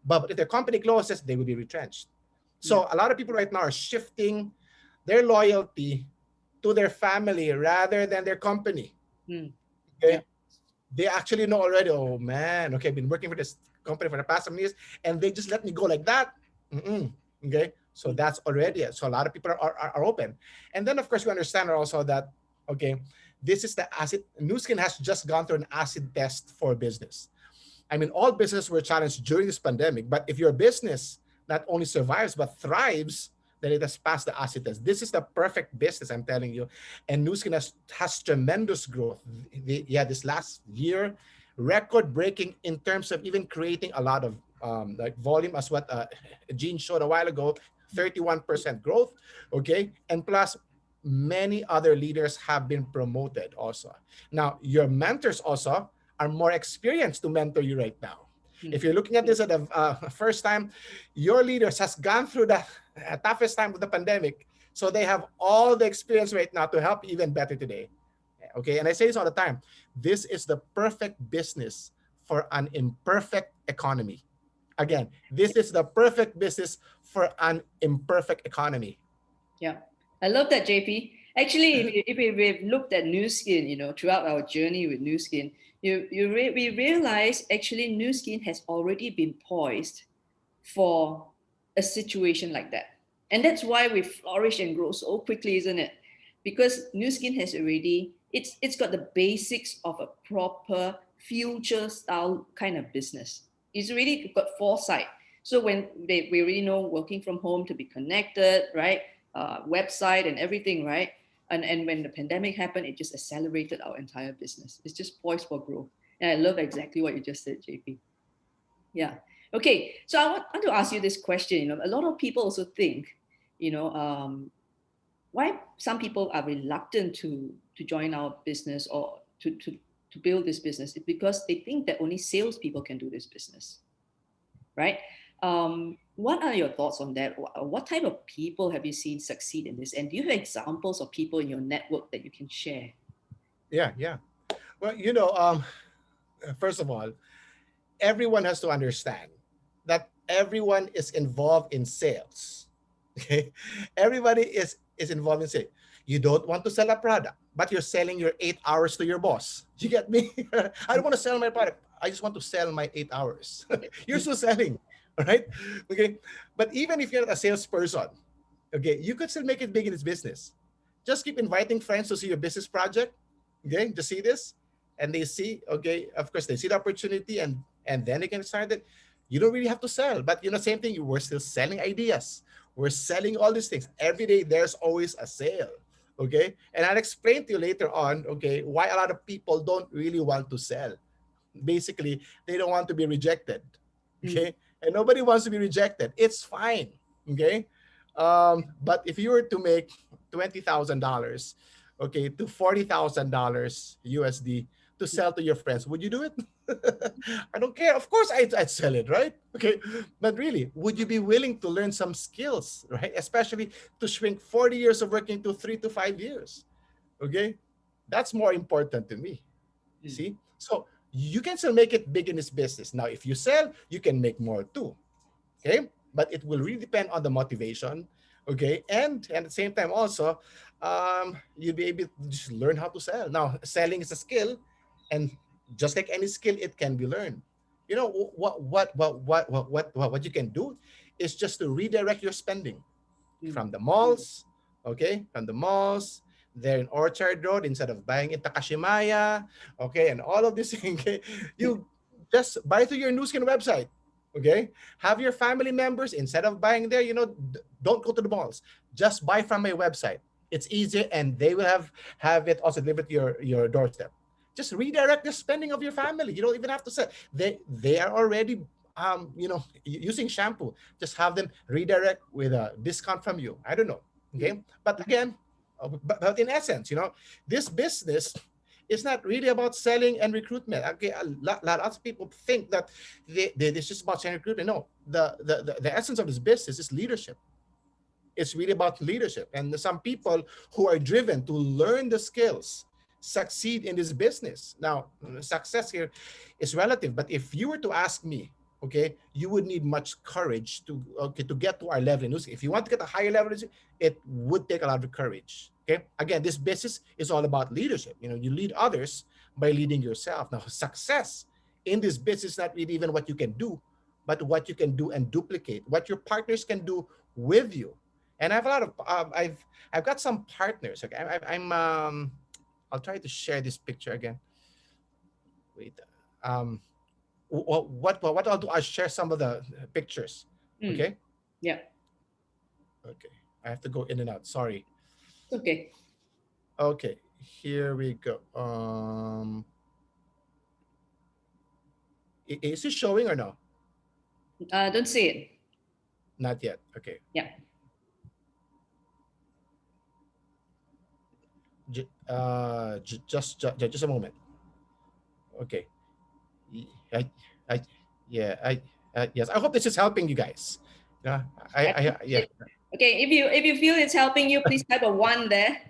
but if their company closes, they will be retrenched. So a lot of people right now are shifting their loyalty to their family rather than their company. Okay, yeah. They actually know already. Oh man, okay, I've been working for this company for the past 7 years, and they just let me go like that. Okay, so that's already it. So a lot of people are open, and then of course we understand also that okay, this is the acid. Nu Skin has just gone through an acid test for business. I mean, all businesses were challenged during this pandemic, but if your business not only survives but thrives, then it has passed the acid test. This is the perfect business, I'm telling you. And Nu Skin has tremendous growth. This last year, record-breaking in terms of even creating a lot of like volume, as what Gene showed a while ago, 31% growth, okay? And plus, many other leaders have been promoted also. Now, your mentors also are more experienced to mentor you right now. If you're looking at this at the first time, your leaders has gone through the toughest time of the pandemic. So they have all the experience right now to help you even better today. Okay, and I say this all the time. This is the perfect business for an imperfect economy. Again, this is the perfect business for an imperfect economy. Yeah, I love that, JP. Actually, if we've looked at Nu Skin, throughout our journey with Nu Skin, we realize actually Nu Skin has already been poised for a situation like that. And that's why we flourish and grow so quickly, isn't it? Because Nu Skin has already, it's got the basics of a proper future style kind of business. It's really got foresight. So when we already know working from home to be connected, right? Website and everything, right? And when the pandemic happened, it just accelerated our entire business. It's just poised for growth. And I love exactly what you just said, JP. Yeah. Okay. So I want to ask you this question. You know, a lot of people also think, you know, why some people are reluctant to join our business or to build this business is because they think that only salespeople can do this business, right? What are your thoughts on that? What type of people have you seen succeed in this? And do you have examples of people in your network that you can share? Yeah. Well, first of all, everyone has to understand that everyone is involved in sales. Okay, everybody is involved in sales. You don't want to sell a product, but you're selling your 8 hours to your boss. You get me? I don't want to sell my product. I just want to sell my 8 hours. You're still selling, all right? Okay, but even if you're not a salesperson, okay, you could still make it big in this business. Just keep inviting friends to see your business project. Okay, to see this, and they see, okay, of course they see the opportunity, and then they can start it. You don't really have to sell, but same thing. We're still selling ideas. We're selling all these things every day. There's always a sale. Okay, and I'll explain to you later on. Okay, why a lot of people don't really want to sell. Basically, they don't want to be rejected. Okay, and nobody wants to be rejected. It's fine. Okay, but if you were to make $20,000, okay, to $40,000 USD to sell to your friends, would you do it? I don't care. Of course, I'd sell it, right? Okay, but really, would you be willing to learn some skills, right? Especially to shrink 40 years of working to 3 to 5 years. Okay, that's more important to me. See, so you can still make it big in this business. Now, if you sell, you can make more too. Okay, but it will really depend on the motivation. Okay, and at the same time also, you'll be able to just learn how to sell. Now, selling is a skill, and just like any skill, it can be learned. What you can do is just to redirect your spending from the malls, okay, from the malls there in Orchard Road, instead of buying in Takashimaya, okay, and all of this, okay, you just buy through your Nu Skin website, okay. Have your family members, instead of buying there, don't go to the malls. Just buy from my website. It's easier, and they will have it also delivered to your doorstep. Just redirect the spending of your family. You don't even have to say they are already using shampoo. Just have them redirect with a discount from you. I don't know. Okay, but again, but in essence, this business is not really about selling and recruitment. Okay, lot of people think that it's just about selling and recruitment. No, the essence of this business is leadership. It's really about leadership, and some people who are driven to learn the skills succeed in this business. Now, success here is relative, but if you were to ask me, okay, you would need much courage to get to our level in Nu Skin. If you want to get a higher level, it would take a lot of courage. Okay, again, this business is all about leadership. You lead others by leading yourself. Now, success in this business is not really even what you can do, but what you can do and duplicate, what your partners can do with you. And I have a lot of I've got some partners. Okay, I'll try to share this picture again. Wait, what I'll do, I'll share some of the pictures. Okay. Yeah. Okay, I have to go in and out. Sorry. Okay. Okay, here we go. Is it showing or no? Don't see it. Not yet. Okay. Yeah. Just a moment. Okay. I, I, yeah. Yes. I hope this is helping you guys. Yeah. Yeah. Okay. If you feel it's helping you, please type a 1 there.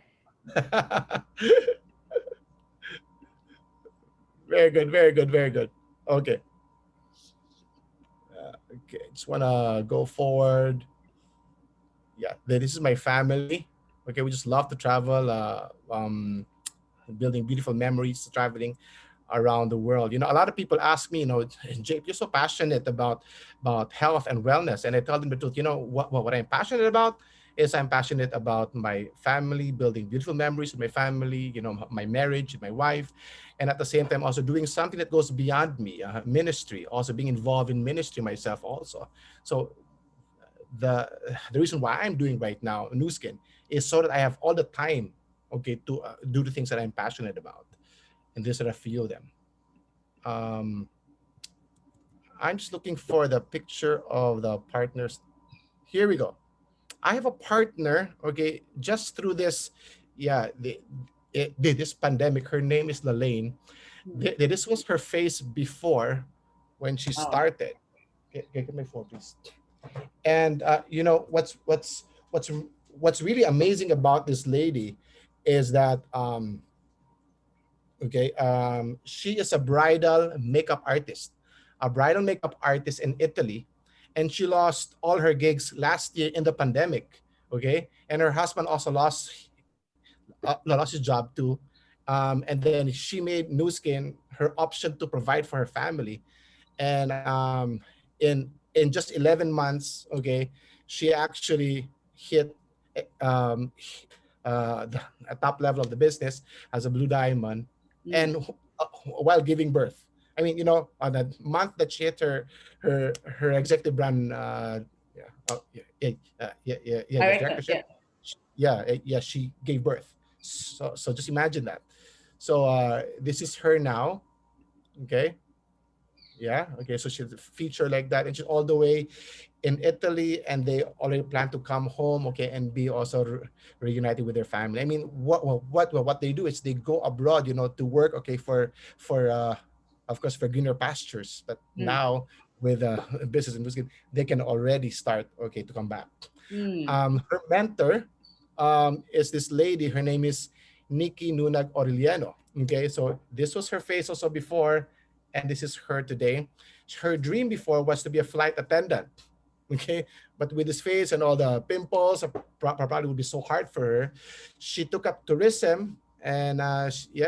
Very good. Very good. Very good. Okay. Okay. Just wanna go forward. Yeah. This is my family. Okay. We just love to travel. Building beautiful memories traveling. around the world. A lot of people ask me, Jake, you're so passionate about health and wellness, and I tell them the truth. What I'm passionate about is I'm passionate about my family, building beautiful memories with my family, my marriage, my wife, and at the same time also doing something that goes beyond me, ministry, also being involved in ministry myself also. So the the reason why I'm doing right now New Skin is so that I have all the time, okay, to do the things that I'm passionate about, and these are a few of them. Um, I'm just looking for the picture of the partners. Here we go. I have a partner, okay, just through this, yeah, this pandemic. Her name is Lalaine. This was her face before when she Wow. started. Get my phone, please. And what's what's really amazing about this lady is that she is a bridal makeup artist, in Italy, and she lost all her gigs last year in the pandemic. Okay, and her husband also lost his job too, and then she made Nu Skin her option to provide for her family, and in just 11 months, okay, she actually hit um, a top level of the business as a blue diamond, Mm. and while giving birth. I mean, on the month that she hit her executive brand, yeah, the Director, yeah. directorship, she gave birth. So just imagine that. So this is her now, okay. Yeah. Okay. So she's a feature like that, and she's all the way in Italy, and they already plan to come home. Okay, and be also reunited with their family. I mean, what they do is they go abroad, to work. Okay, for of course for greener pastures. But Mm. now with business and music, they can already start. Okay, to come back. Mm. Her mentor is this lady. Her name is Nikki Nunag Aureliano. Okay, so this was her face also before, and this is her today. Her dream before was to be a flight attendant. Okay, but with this face and all the pimples, probably would be so hard for her. She took up tourism, and she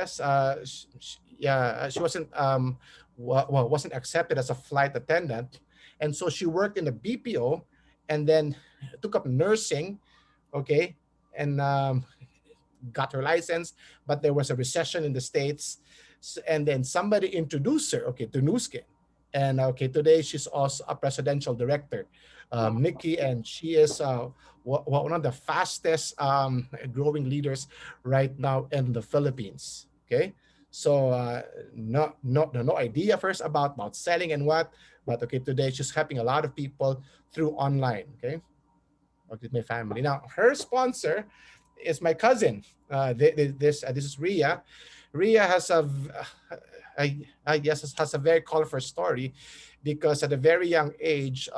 wasn't wasn't accepted as a flight attendant, and so she worked in a BPO, and then took up nursing. Okay, and got her license, but there was a recession in the States. And then somebody introduced her, okay, to Nu Skin. And okay, today she's also a presidential director, Wow. Nikki, and she is one of the fastest growing leaders right now in the Philippines. Okay, so no idea first about selling and what, but okay, today she's helping a lot of people through online. Okay, with my family. Now, her sponsor is my cousin. This is Ria. Ria has I guess has a very colorful story, because at a very young age,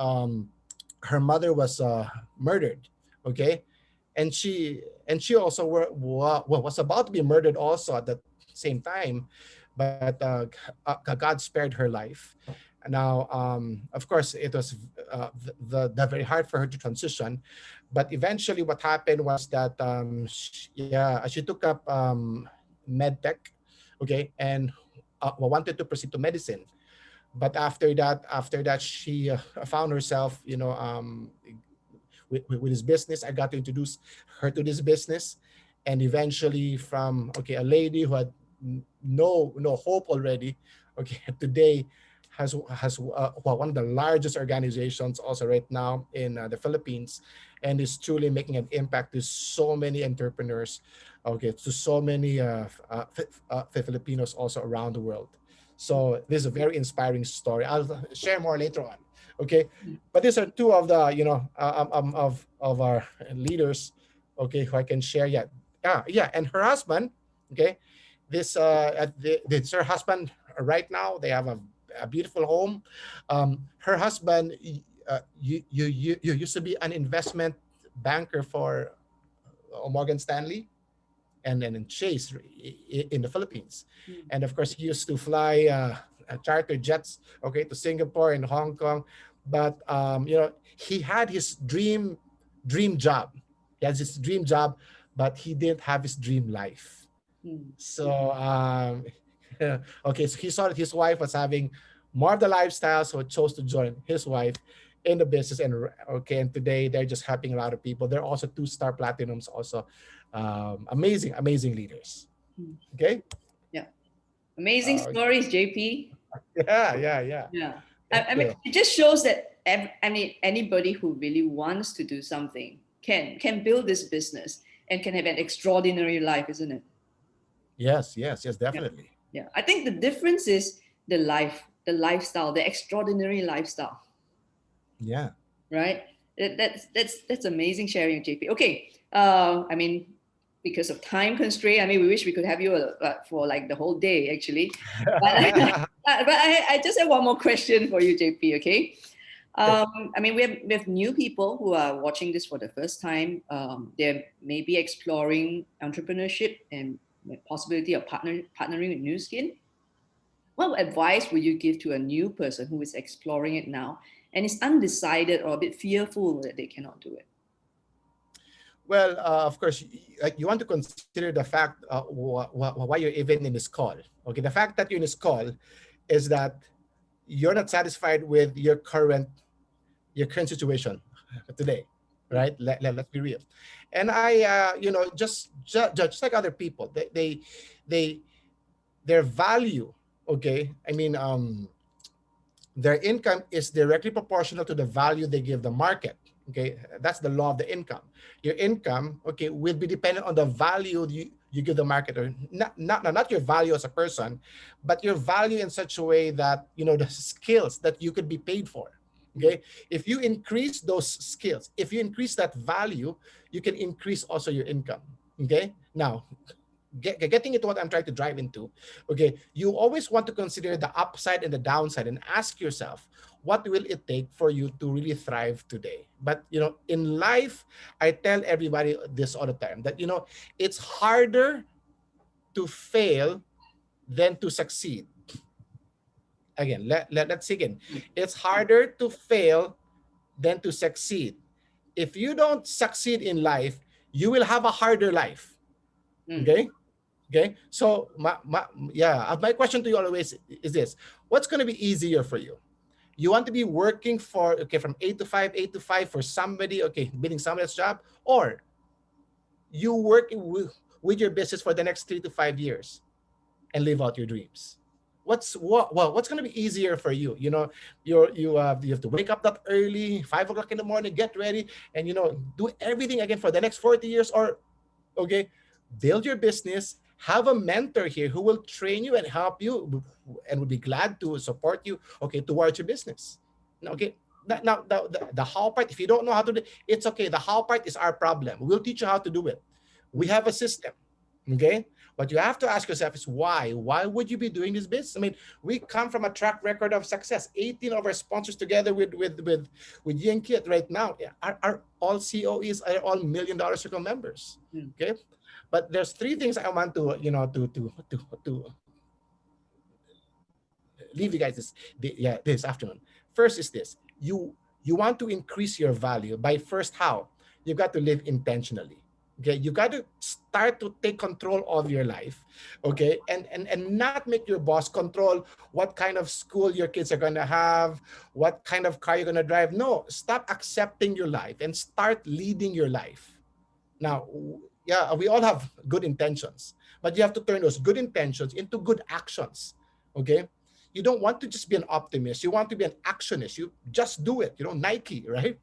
her mother was murdered. Okay, and she also was about to be murdered also at the same time, but God spared her life. Now, of course, it was the very hard for her to transition, but eventually, what happened was that she took up med tech, okay, and wanted to proceed to medicine. But after that, she found herself, with his business. I got to introduce her to this business, and eventually, from okay, a lady who had no hope already, okay, today one of the largest organizations also right now in the Philippines, and is truly making an impact to so many entrepreneurs, okay, to so many Filipinos also around the world. So this is a very inspiring story. I'll share more later on. Okay, but these are two of the of our leaders, okay, who I can share. And her husband, okay, this her husband right now. They have a beautiful home. Her husband, you used to be an investment banker for Morgan Stanley, and then in Chase in the Philippines. Mm. And of course, he used to fly charter jets, okay, to Singapore and Hong Kong. But he had his dream job. He has his dream job, but he didn't have his dream life. Mm. So Okay, so he saw that his wife was having more of the lifestyle, so chose to join his wife in the business. And okay, and today they're just helping a lot of people. They're also 2-star platinums, also amazing leaders. Hmm. Okay. Yeah. Amazing stories, JP. Yeah. Yeah. Thank I mean, you. it just shows that anybody who really wants to do something can build this business and can have an extraordinary life, isn't it? Yes, Yeah. definitely. Yeah. I think the difference is the lifestyle, the extraordinary lifestyle, Yeah. right? That's amazing sharing, JP. Okay. I mean, because of time constraint, I mean, we wish we could have you for like the whole day, actually. But, but I just have one more question for you, JP. Okay. I mean, we have new people who are watching this for the first time. They're maybe exploring entrepreneurship and the possibility of partnering with new skin. What advice would you give to a new person who is exploring it now and is undecided or a bit fearful that they cannot do it? Well, of course, you want to consider the fact why you're even in this call. Okay, the fact that you're in this call is that you're not satisfied with your current situation today, right? Let's be real. And I, just like other people, they their value. Okay, I mean, their income is directly proportional to the value they give the market. Okay, that's the law of the income. Your income, okay, will be dependent on the value you give the market, or not your value as a person, but your value in such a way that the skills that you could be paid for. Okay, if you increase those skills, if you increase that value, you can increase also your income. Okay, now getting into what I'm trying to drive into, okay, you always want to consider the upside and the downside and ask yourself, what will it take for you to really thrive today? But, in life, I tell everybody this all the time, that, it's harder to fail than to succeed. Again, let's sink in. It's harder to fail than to succeed. If you don't succeed in life, you will have a harder life. Okay? Okay, so my question to you always is this: what's going to be easier for you? You want to be working from 8 to 5 for somebody, okay, bidding somebody's job, or you work with your business for the next 3 to 5 years and live out your dreams? What's going to be easier for you? You have to wake up that early, 5 o'clock in the morning, get ready, and do everything again for the next 40 years, or okay, build your business, have a mentor here who will train you and help you and would be glad to support you, okay, towards your business. Okay, now the how part, if you don't know how to do it, it's okay. The how part is our problem. We'll teach you how to do it. We have a system. Okay, what you have to ask yourself is why would you be doing this business? I mean, we come from a track record of success. 18 of our sponsors, together with Yin Kit right now, are all COEs, are all $1 million circle members. Okay, but there's 3 things I want to leave you guys this afternoon. First is this: you want to increase your value by, first, how you've got to live intentionally. Okay, you got to start to take control of your life, okay, and not make your boss control what kind of school your kids are going to have, what kind of car you're going to drive. No, stop accepting your life and start leading your life. Now, yeah, we all have good intentions, but you have to turn those good intentions into good actions. Okay, you don't want to just be an optimist, you want to be an actionist. You just do it, Nike, right?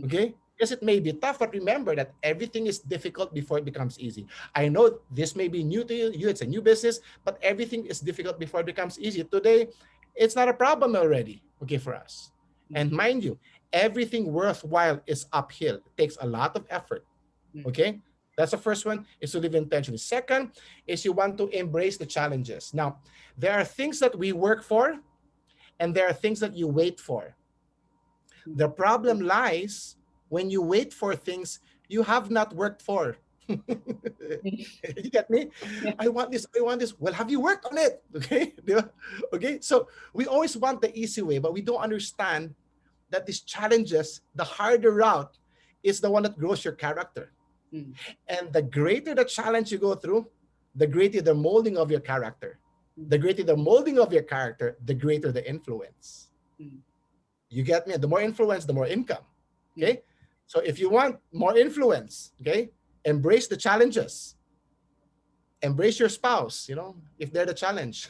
Okay, yes, it may be tough, but remember that everything is difficult before it becomes easy. I know this may be new to you, it's a new business, but everything is difficult before it becomes easy. Today, it's not a problem already, okay, for us. And mind you, everything worthwhile is uphill. It takes a lot of effort. Okay, that's the first one, is to live intentionally. Second is you want to embrace the challenges. Now, there are things that we work for, and there are things that you wait for. The problem lies when you wait for things you have not worked for. You get me? Yeah. I want this. Well, have you worked on it? Okay. Okay. So we always want the easy way, but we don't understand that these challenges, the harder route, is the one that grows your character. And the greater the challenge you go through, the greater the molding of your character. The greater the molding of your character, the greater the influence. You get me? The more influence, the more income. Okay. So if you want more influence, okay, embrace the challenges. Embrace your spouse, you know, if they're the challenge.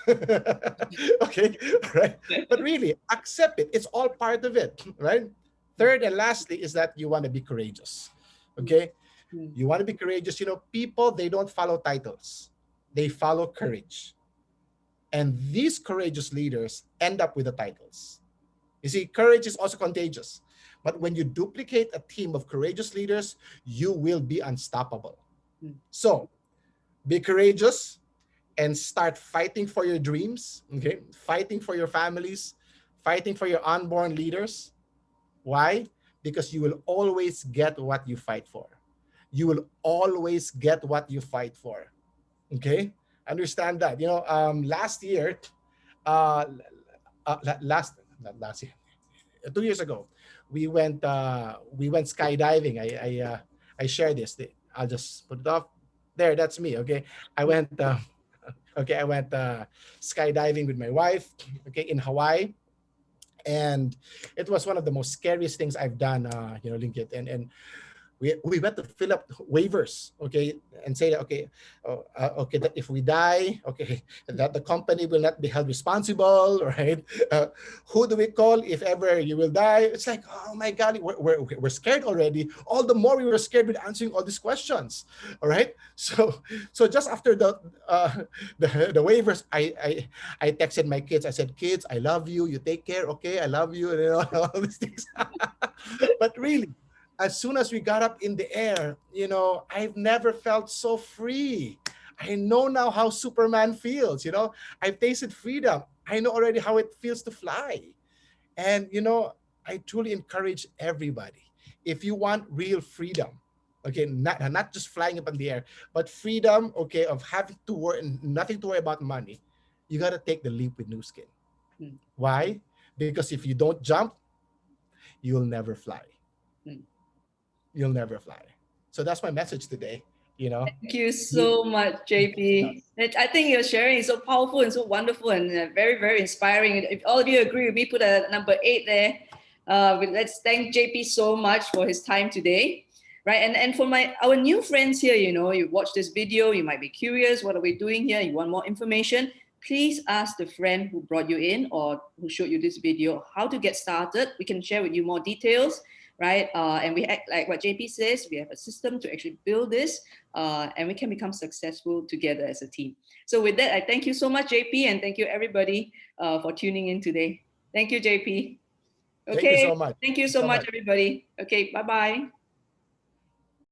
Okay, right? But really, accept it. It's all part of it, right? Third and lastly is that you want to be courageous. Okay? You want to be courageous. You know, people, they don't follow titles. They follow courage. And these courageous leaders end up with the titles. You see, courage is also contagious. But when you duplicate a team of courageous leaders, you will be unstoppable. So, be courageous and start fighting for your dreams, okay? Fighting for your families, fighting for your unborn leaders. Why? Because you will always get what you fight for. You will always get what you fight for, okay? Understand that. You know, last year, not last year, 2 years ago, we went skydiving. I share this. I'll just put it off. There, that's me. Okay, I went. I went skydiving with my wife. Okay, in Hawaii, and it was one of the most scariest things I've done. You know, Linkit, and we went to fill up waivers, okay, and say that, okay, okay, that if we die, okay, that the company will not be held responsible, right? Who do we call if ever you will die? It's like, oh my God, we're scared already. All the more we were scared with answering all these questions, all right? So just after the waivers, I texted my kids. I said, kids, I love you. You take care, okay? I love you, and you know, all these things. But really, as soon as we got up in the air, you know, I've never felt so free. I know now how Superman feels, you know. I've tasted freedom. I know already how it feels to fly. And, you know, I truly encourage everybody. If you want real freedom, okay, not just flying up in the air, but freedom, okay, of having to worry, nothing to worry about money, you got to take the leap with new skin. Why? Because if you don't jump, you'll never fly. You'll never fly. So that's my message today. You know. Thank you so much, JP. I think your sharing is so powerful and so wonderful and very, very inspiring. If all of you agree with me, put a number 8 there. Let's thank JP so much for his time today. Right. And for our new friends here, you know, you watch this video, you might be curious, what are we doing here? You want more information? Please ask the friend who brought you in or who showed you this video how to get started. We can share with you more details. Right, and we act like what JP says, we have a system to actually build this, and we can become successful together as a team. So with that, I thank you so much, JP, and thank you everybody for tuning in today. Thank you, JP. Okay, thank you so much. Thank you so much, everybody. Okay, bye-bye.